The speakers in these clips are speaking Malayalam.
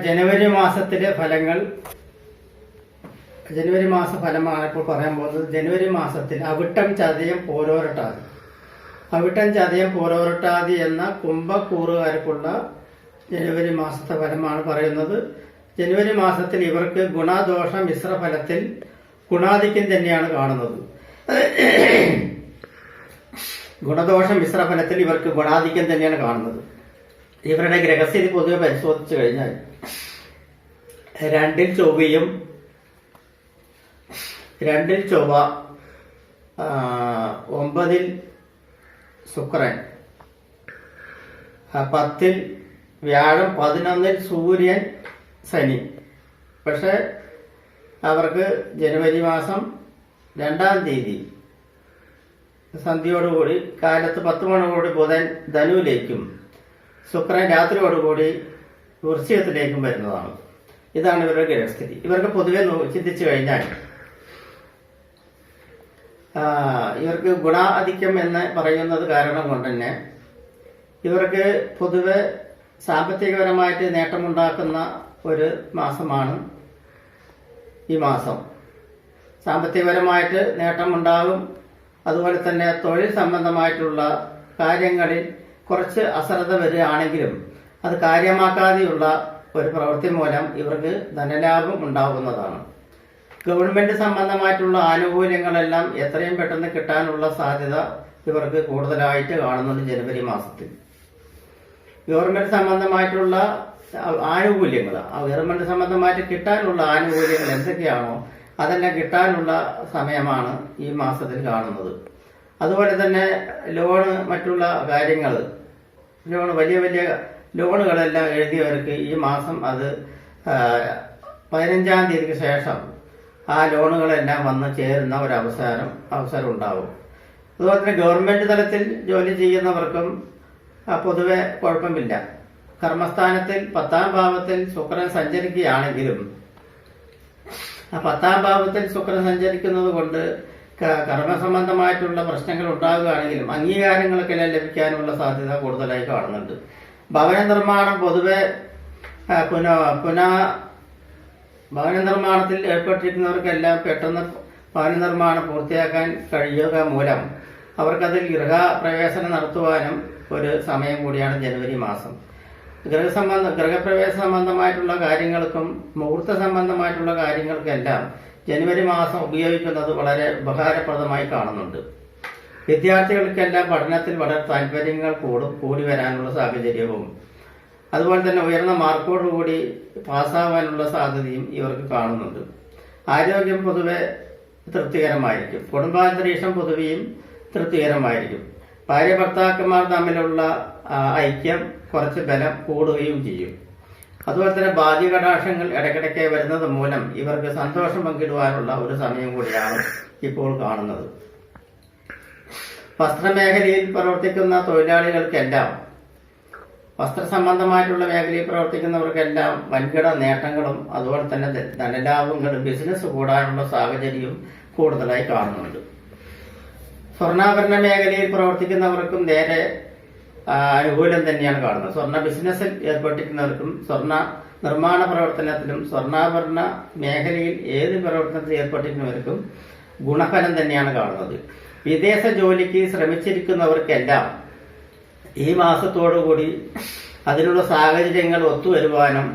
ജനുവരി മാസത്തിലെ ഫലങ്ങൾ. ജനുവരി മാസ ഫലമാണ് ഇപ്പോൾ പറയാൻ പോകുന്നത്. ജനുവരി മാസത്തിൽ അവിട്ടം ചതയം പോരോരട്ടാതി. അവിട്ടം ചതയം പോരോരട്ടാതി എന്ന കുംഭക്കൂറുകാർക്കുള്ള ജനുവരി മാസത്തെ ഫലമാണ് പറയുന്നത്. ജനുവരി മാസത്തിൽ ഇവർക്ക് ഗുണദോഷ മിശ്ര ഫലത്തിൽ ഗുണാധിക്യം തന്നെയാണ് കാണുന്നത്. ഗുണദോഷ മിശ്ര ഫലത്തിൽ ഇവർക്ക് ഗുണാധിക്യം തന്നെയാണ് കാണുന്നത്. ഇവരുടെ ഗ്രഹസ്ഥിതി പൊതുവെ പരിശോധിച്ചു കഴിഞ്ഞാൽ 2-ൽ ചൊവ്വയും 2-ൽ ചൊവ്വ, 9-ൽ ശുക്രൻ, 10-ൽ വ്യാഴം, 11-ൽ സൂര്യൻ, ശനി. പക്ഷെ അവർക്ക് ജനുവരി മാസം 2-ാം തീയതി സന്ധ്യയോടുകൂടി കാലത്ത് 10 മണിയോടുകൂടി ബുധൻ ധനുവിലേക്കും ശുക്രൻ രാത്രിയോടുകൂടി വൃശ്ചികത്തിലേക്കും വരുന്നതാണ്. ഇതാണ് ഇവരുടെ ഗ്രഹസ്ഥിതി. ഇവർക്ക് പൊതുവെ ചിന്തിച്ചു കഴിഞ്ഞാൽ ഇവർക്ക് ഗുണാധിക്യം എന്ന് പറയുന്നത് കാരണം കൊണ്ട് തന്നെ ഇവർക്ക് പൊതുവെ സാമ്പത്തികപരമായിട്ട് നേട്ടമുണ്ടാക്കുന്ന ഒരു മാസമാണ് ഈ മാസം. സാമ്പത്തികപരമായിട്ട് നേട്ടമുണ്ടാകും. അതുപോലെ തന്നെ തൊഴിൽ സംബന്ധമായിട്ടുള്ള കാര്യങ്ങളിൽ കുറച്ച് അശ്രദ്ധ വരികയാണെങ്കിലും അത് കാര്യമാക്കാതെയുള്ള ഒരു പ്രവൃത്തി മൂലം ഇവർക്ക് ധനലാഭം ഉണ്ടാകുന്നതാണ്. ഗവൺമെന്റ് സംബന്ധമായിട്ടുള്ള ആനുകൂല്യങ്ങളെല്ലാം എത്രയും പെട്ടെന്ന് കിട്ടാനുള്ള സാധ്യത ഇവർക്ക് കൂടുതലായിട്ട് കാണുന്നുണ്ട് ജനുവരി മാസത്തിൽ. ഗവൺമെന്റ് സംബന്ധമായിട്ടുള്ള ആനുകൂല്യങ്ങൾ, ഗവൺമെന്റ് സംബന്ധമായിട്ട് കിട്ടാനുള്ള ആനുകൂല്യങ്ങൾ എന്തൊക്കെയാണോ അതെല്ലാം കിട്ടാനുള്ള സമയമാണ് ഈ മാസത്തിൽ കാണുന്നത്. അതുപോലെ തന്നെ ലോണ്, മറ്റുള്ള കാര്യങ്ങൾ, ലോണ്, വലിയ വലിയ ലോണുകളെല്ലാം എഴുതിയവർക്ക് ഈ മാസം അത് 15-ാം തീയതിക്ക് ശേഷം ആ ലോണുകളെല്ലാം വന്ന് ചേരുന്ന ഒരു അവസരം ഉണ്ടാവും. അതുപോലെ തന്നെ ഗവൺമെന്റ് തലത്തിൽ ജോലി ചെയ്യുന്നവർക്കും പൊതുവെ കുഴപ്പമില്ല. കർമ്മസ്ഥാനത്തിൽ 10-ാം ഭാവത്തിൽ ശുക്രൻ സഞ്ചരിക്കുകയാണെങ്കിലും ആ 10-ാം ഭാവത്തിൽ ശുക്രൻ സഞ്ചരിക്കുന്നത് കൊണ്ട് കർമ്മസംബന്ധമായിട്ടുള്ള പ്രശ്നങ്ങൾ ഉണ്ടാകുകയാണെങ്കിലും അംഗീകാരങ്ങളൊക്കെ ലഭിക്കാനുള്ള സാധ്യത കൂടുതലായി കാണുന്നുണ്ട്. ഭവന നിർമ്മാണം പൊതുവെ ഭവന നിർമ്മാണത്തിൽ ഏർപ്പെട്ടിരിക്കുന്നവർക്കെല്ലാം പെട്ടെന്ന് ഭവന നിർമ്മാണം പൂർത്തിയാക്കാൻ കഴിയുക മൂലം അവർക്കതിൽ ഗൃഹപ്രവേശനം നടത്തുവാനും ഒരു സമയം കൂടിയാണ് ജനുവരി മാസം. ഗൃഹപ്രവേശ സംബന്ധമായിട്ടുള്ള കാര്യങ്ങൾക്കും മുഹൂർത്ത സംബന്ധമായിട്ടുള്ള കാര്യങ്ങൾക്കെല്ലാം ജനുവരി മാസം ഉപയോഗിക്കുന്നത് വളരെ ഉപകാരപ്രദമായി കാണുന്നുണ്ട്. വിദ്യാർത്ഥികൾക്കെല്ലാം പഠനത്തിൽ വളരെ താല്പര്യങ്ങൾ കൂടി വരാനുള്ള സാഹചര്യവും അതുപോലെ തന്നെ ഉയർന്ന മാർക്കോടുകൂടി പാസ്സാവാനുള്ള സാധ്യതയും ഇവർക്ക് കാണുന്നുണ്ട്. ആരോഗ്യം പൊതുവെ തൃപ്തികരമായിരിക്കും. കുടുംബാന്തരീക്ഷം പൊതുവെയും തൃപ്തികരമായിരിക്കും. ഭാര്യ ഭർത്താക്കന്മാർ തമ്മിലുള്ള ഐക്യം കുറച്ച് ബലം കൂടുകയും ചെയ്യും. അതുപോലെ തന്നെ ഭാഗ്യകടാക്ഷങ്ങൾ ഇടയ്ക്കിടയ്ക്ക് വരുന്നത് മൂലം ഇവർക്ക് സന്തോഷം പങ്കിടുവാനുള്ള ഒരു സമയം കൂടിയാണ് ഇപ്പോൾ കാണുന്നത്. വസ്ത്രമേഖലയിൽ പ്രവർത്തിക്കുന്ന തൊഴിലാളികൾക്കെല്ലാം, വസ്ത്ര സംബന്ധമായിട്ടുള്ള മേഖലയിൽ പ്രവർത്തിക്കുന്നവർക്കെല്ലാം വൻകിട നേട്ടങ്ങളും അതുപോലെ തന്നെ ധനലാഭങ്ങളും ബിസിനസ് കൂടാനുള്ള സാഹചര്യവും കൂടുതലായി കാണുന്നുണ്ട്. സ്വർണ്ണാഭരണ മേഖലയിൽ പ്രവർത്തിക്കുന്നവർക്കും നേരെ അനുകൂലം തന്നെയാണ് കാണുന്നത്. സ്വർണ്ണ ബിസിനസ്സിൽ ഏർപ്പെട്ടിരിക്കുന്നവർക്കും സ്വർണ്ണ നിർമ്മാണ പ്രവർത്തനത്തിലും സ്വർണ്ണാഭരണ മേഖലയിൽ ഏത് പ്രവർത്തനത്തിൽ ഏർപ്പെട്ടിരിക്കുന്നവർക്കും ഗുണഫലം തന്നെയാണ് കാണുന്നത്. വിദേശ ജോലിക്ക് ശ്രമിച്ചിരിക്കുന്നവർക്കെല്ലാം ഈ മാസത്തോടുകൂടി അതിനുള്ള സാഹചര്യങ്ങൾ ഒത്തുവരുവാനും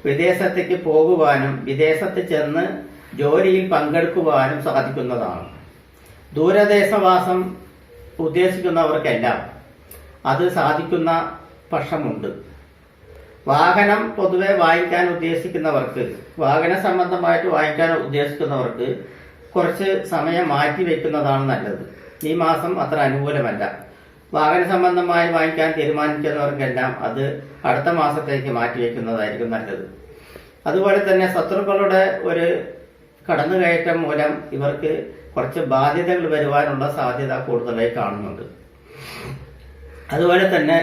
വിദേശത്തേക്ക് പോകുവാനും വിദേശത്ത് ചെന്ന് ജോലിയിൽ പങ്കെടുക്കുവാനും സാധിക്കുന്നതാണ്. ദൂരദേശവാസം ഉദ്ദേശിക്കുന്നവർക്കെല്ലാം അത് സാധിക്കുന്ന പക്ഷമുണ്ട്. വാഹനം പൊതുവെ വാങ്ങിക്കാൻ ഉദ്ദേശിക്കുന്നവർക്ക്, വാഹന സംബന്ധമായിട്ട് വാങ്ങിക്കാൻ ഉദ്ദേശിക്കുന്നവർക്ക് കുറച്ച് സമയം മാറ്റി വെക്കുന്നതാണ് നല്ലത്. ഈ മാസം അത്ര അനുകൂലമല്ല. വാഹന സംബന്ധമായി വാങ്ങിക്കാൻ തീരുമാനിക്കുന്നവർക്കെല്ലാം അത് അടുത്ത മാസത്തേക്ക് മാറ്റിവെക്കുന്നതായിരിക്കും നല്ലത്. അതുപോലെ തന്നെ ശത്രുക്കളുടെ ഒരു കടന്നുകയറ്റം മൂലം ഇവർക്ക് കുറച്ച് ബാധ്യതകൾ വരുവാനുള്ള സാധ്യത കൂടുതലായി കാണുന്നുണ്ട്. അതുപോലെ തന്നെ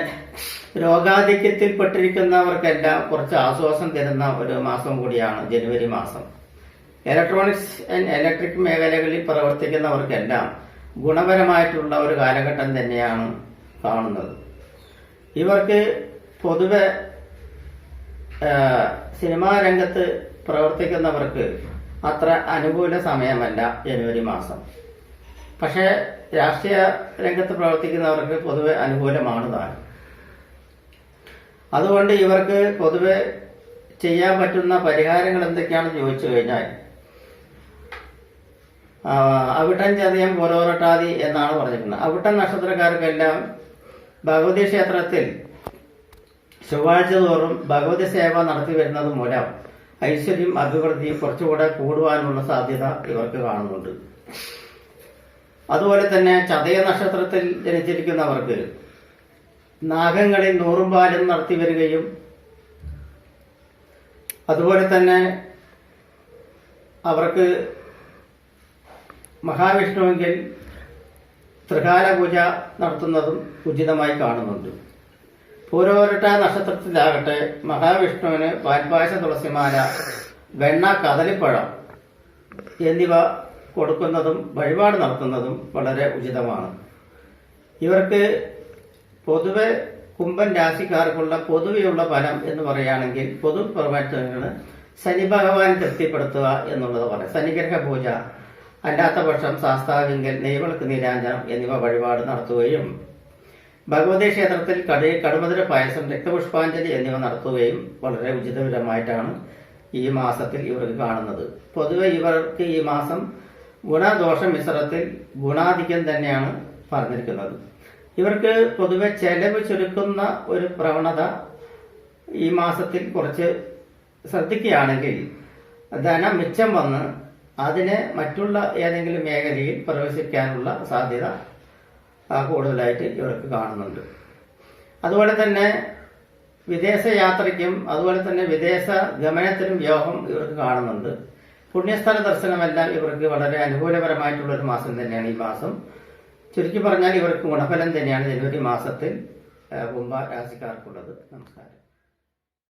രോഗാധിക്യത്തിൽപ്പെട്ടിരിക്കുന്നവർക്കെല്ലാം കുറച്ച് ആശ്വാസം തരുന്ന ഒരു മാസം കൂടിയാണ് ജനുവരി മാസം. ഇലക്ട്രോണിക്സ് ആൻഡ് ഇലക്ട്രിക് മേഖലകളിൽ പ്രവർത്തിക്കുന്നവർക്കെല്ലാം ഗുണപരമായിട്ടുള്ള ഒരു കാലഘട്ടം തന്നെയാണ് കാണുന്നത്. ഇവർക്ക് പൊതുവെ സിനിമാ രംഗത്ത് പ്രവർത്തിക്കുന്നവർക്ക് അത്ര അനുകൂല സമയമല്ല ജനുവരി മാസം. പക്ഷേ രാഷ്ട്രീയ രംഗത്ത് പ്രവർത്തിക്കുന്നവർക്ക് പൊതുവെ അനുകൂലമാണ് താൻ. അതുകൊണ്ട് ഇവർക്ക് പൊതുവെ ചെയ്യാൻ പറ്റുന്ന പരിഹാരങ്ങൾ എന്തൊക്കെയാണെന്ന് ചോദിച്ചു കഴിഞ്ഞാൽ അവിട്ടൻ ചതയം പോരോരട്ടാതി എന്നാണ് പറഞ്ഞിരിക്കുന്നത്. അവിട്ടൻ നക്ഷത്രക്കാർക്കെല്ലാം ഭഗവതി ക്ഷേത്രത്തിൽ ചൊവ്വാഴ്ച തോറും ഭഗവതി സേവ നടത്തി വരുന്നത് മൂലം ഐശ്വര്യം അഭിവൃദ്ധിയും കുറച്ചുകൂടെ കൂടുവാനുള്ള സാധ്യത ഇവർക്ക് കാണുന്നുണ്ട്. അതുപോലെ തന്നെ ചതയ നക്ഷത്രത്തിൽ ജനിച്ചിരിക്കുന്നവർക്ക് നാഗങ്ങളിൽ 100 പാലും നടത്തി വരികയും അതുപോലെ തന്നെ അവർക്ക് മഹാവിഷ്ണുവെങ്കിൽ ത്രികാല പൂജ നടത്തുന്നതും ഉചിതമായി കാണുന്നുണ്ട്. പൂരോരട്ട നക്ഷത്രത്തിലാകട്ടെ മഹാവിഷ്ണുവിന് പാൽപായസ തുളസിമാല, വെണ്ണ, കദളിപ്പഴം എന്നിവ കൊടുക്കുന്നതും വഴിപാട് നടത്തുന്നതും വളരെ ഉചിതമാണ്. ഇവർക്ക് പൊതുവെ കുംഭൻ രാശിക്കാർക്കുള്ള പൊതുവെയുള്ള ഫലം എന്ന് പറയുകയാണെങ്കിൽ പൊതുപ്രവർത്തനങ്ങൾ ശനി ഭഗവാൻ തൃപ്തിപ്പെടുത്തുക എന്നുള്ളത് പറയാം. ശനിഗ്രഹ പൂജ, അല്ലാത്ത പക്ഷം ശാസ്താവിങ്കൽ, നെയ്വിളക്ക്, നീരാഞ്ജനം എന്നിവ വഴിപാട് നടത്തുകയും ഭഗവതി ക്ഷേത്രത്തിൽ കടുമധുര പായസം, രക്തപുഷ്പാഞ്ജലി എന്നിവ നടത്തുകയും വളരെ ഉചിതപരമായിട്ടാണ് ഈ മാസത്തിൽ ഇവർക്ക് കാണുന്നത്. പൊതുവെ ഇവർക്ക് ഈ മാസം ഗുണദോഷ മിശ്രത്തിൽ ഗുണാധിക്യം തന്നെയാണ് പറഞ്ഞിരിക്കുന്നത്. ഇവർക്ക് പൊതുവെ ചെലവ് ചുരുക്കുന്ന ഒരു പ്രവണത ഈ മാസത്തിൽ കുറച്ച് ശ്രദ്ധിക്കുകയാണെങ്കിൽ ധനം മിച്ചം വന്ന് അതിനെ മറ്റുള്ള ഏതെങ്കിലും മേഖലയിൽ പ്രവേശിക്കാനുള്ള സാധ്യത കൂടുതലായിട്ട് ഇവർക്ക് കാണുന്നുണ്ട്. അതുപോലെ തന്നെ വിദേശ യാത്രയ്ക്കും അതുപോലെ തന്നെ വിദേശ ഗമനത്തിനും യോഗം ഇവർക്ക് കാണുന്നുണ്ട്. പുണ്യസ്ഥല ദർശനമെല്ലാം ഇവർക്ക് വളരെ അനുകൂലപരമായിട്ടുള്ള ഒരു മാസം തന്നെയാണ് ഈ മാസം. ചുരുക്കി പറഞ്ഞാൽ ഇവർക്ക് ഗുണഫലം തന്നെയാണ് ജനുവരി മാസത്തിൽ കുംഭ രാശിക്കാർക്കുള്ളത്. നമസ്കാരം.